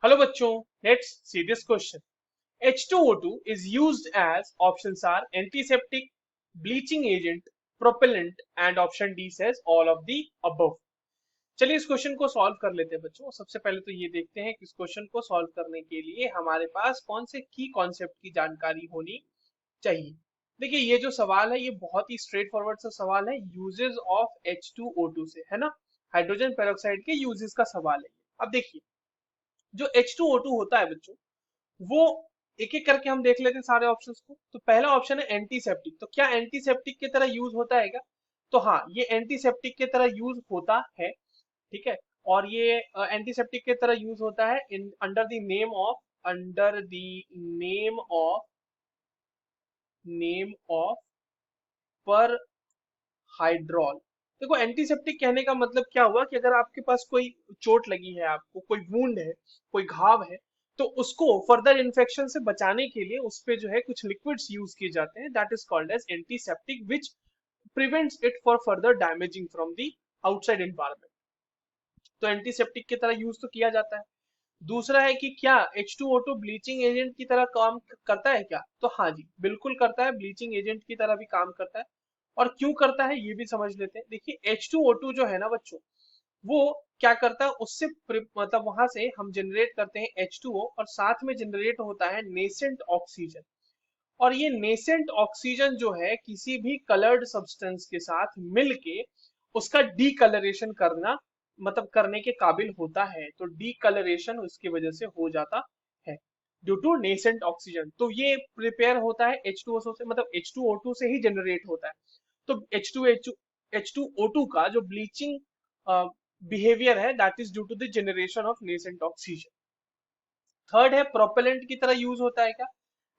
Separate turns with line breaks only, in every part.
Hello बच्चों, let's see this question. H2O2 is used as options are antiseptic, bleaching agent, propellant and option D says all of the above. चलिए इस question को solve कर लेते हैं बच्चों. सबसे पहले तो ये देखते हैं कि इस क्वेश्चन को सॉल्व करने के लिए हमारे पास कौन से की कॉन्सेप्ट की जानकारी होनी चाहिए. देखिए ये जो सवाल है ये बहुत ही स्ट्रेट फॉरवर्ड सा सवाल है. यूजेस ऑफ H2O2 से है ना, हाइड्रोजन पेरोक्साइड के यूजेस का सवाल है. अब देखिए जो H2O2 होता है बच्चों, वो एक एक करके हम देख लेते हैं सारे ऑप्शंस को. तो पहला ऑप्शन है एंटीसेप्टिक. तो क्या एंटीसेप्टिक की तरह यूज होता है क्या? तो हाँ, ये एंटीसेप्टिक की तरह यूज होता है. ठीक है. और ये एंटीसेप्टिक की तरह यूज होता है in under the name of पर हाइड्रॉल. देखो एंटीसेप्टिक कहने का मतलब क्या हुआ कि अगर आपके पास कोई चोट लगी है, आपको कोई वूंड है, कोई घाव है, तो उसको फर्दर इन्फेक्शन से बचाने के लिए उस पे जो है कुछ लिक्विड्स यूज किए जाते हैं. That is called as antiseptic which prevents it for further damaging from the outside environment. तो एंटीसेप्टिक की तरह यूज तो किया जाता है. दूसरा है कि क्या H2O2 ब्लीचिंग एजेंट की तरह काम करता है क्या? तो हाँ जी, बिल्कुल करता है. ब्लीचिंग एजेंट की तरह भी काम करता है. और क्यों करता है ये भी समझ लेते हैं. देखिए H2O2 जो है ना बच्चों, वो क्या करता है, उससे मतलब वहां से हम जनरेट करते हैं H2O और साथ में जनरेट होता है नेसेंट ऑक्सीजन. और ये नेसेंट ऑक्सीजन जो है किसी भी कलर्ड सब्सटेंस के साथ मिलके उसका डीकलरेशन करना, मतलब करने के काबिल होता है. तो डीकलरेशन उसकी वजह से हो जाता है ड्यू टू नेसेंट ऑक्सीजन. तो ये प्रिपेयर होता है H2O से, मतलब H2O2 से ही जनरेट होता है. तो H2O2 का जो ब्लीचिंग बिहेवियर है that is due to the generation of nascent oxygen. Third है प्रोपेलेंट की तरह यूज होता है क्या?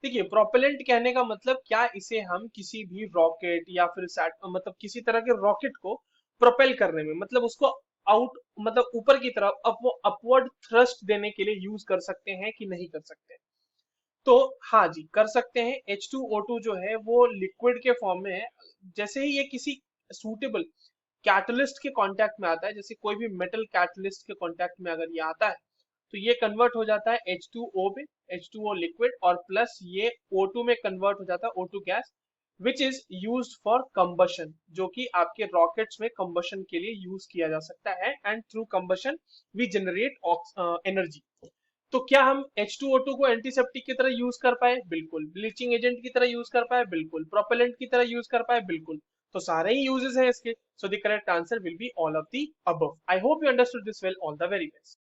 देखिए प्रोपेलेंट कहने का मतलब क्या, इसे हम किसी भी रॉकेट या फिर मतलब किसी तरह के रॉकेट को प्रोपेल करने में, मतलब उसको आउट, मतलब ऊपर की तरफ अपवर्ड थ्रस्ट देने के लिए यूज कर सकते हैं कि नहीं कर सकते? तो हाँ जी, कर सकते हैं. H2O2 जो है वो लिक्विड के फॉर्म में है. जैसे ही ये किसी सूटेबल कैटलिस्ट के कांटेक्ट में आता है, जैसे कोई भी मेटल कैटलिस्ट के कांटेक्ट में अगर ये आता है, तो ये कन्वर्ट हो जाता है H2O में, H2O लिक्विड, और प्लस ये O2 में कन्वर्ट हो जाता है, O2 gas, which is used for combustion, जो कि आपके रॉकेट्स में कंबशन के लिए यूज किया जा सकता है. And through combustion we generate energy. तो क्या हम H2O2 को एंटीसेप्टिक की तरह यूज कर पाए? बिल्कुल. ब्लीचिंग एजेंट की तरह यूज कर पाए? बिल्कुल. प्रोपेलेंट की तरह यूज कर पाए? बिल्कुल. तो सारे ही यूजेस हैं इसके. So the correct answer will be all of the above. I hope you understood this well. All the very best.